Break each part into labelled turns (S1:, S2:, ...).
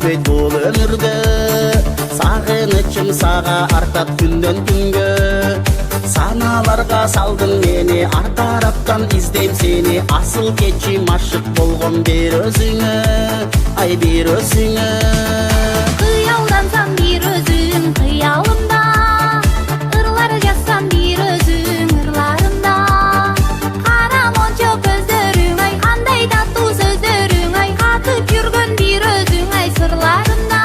S1: жетпейт бул өмүргө, сагынычым сага артат күндөн күнгө. Саналарга салдың мени, ар тараптан издейм сени, асыл кечим ашык болгон бир өзүңө, ай бир өзүңө.
S2: Кыялдансам бир өзүң кыялымда, ырлар жазсам бир өзүң ырларымда. Кара мончо көздөрүң, ай кандай таттуу сөздөрүң, ай катып жүргөн бир өзүң, ай сырларымда,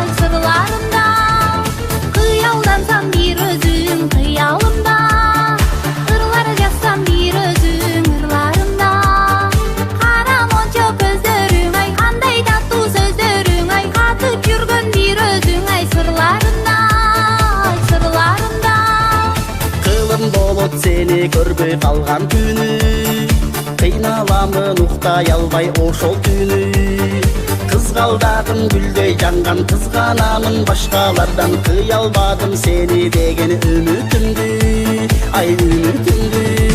S2: ай сырларымда. Кыялдансам бир өзүң кыялымда, ырлар жазсам бир өзүң ырларымда. Кара мончо көздөрүң, ай кандай таттуу сөздөрүң, ай катып жүргөн бир өзүң, ай сырларымда, ай сырларымда.
S1: Кылым болот сени көрбөй калган күнү, кыйналамын уктай албай ошол түнү. Кызгалдагым гүлдөй жанган, кызганамын башкалардан, кыя албадым сени деген үмүтүмдү, ай үмүтүмдү.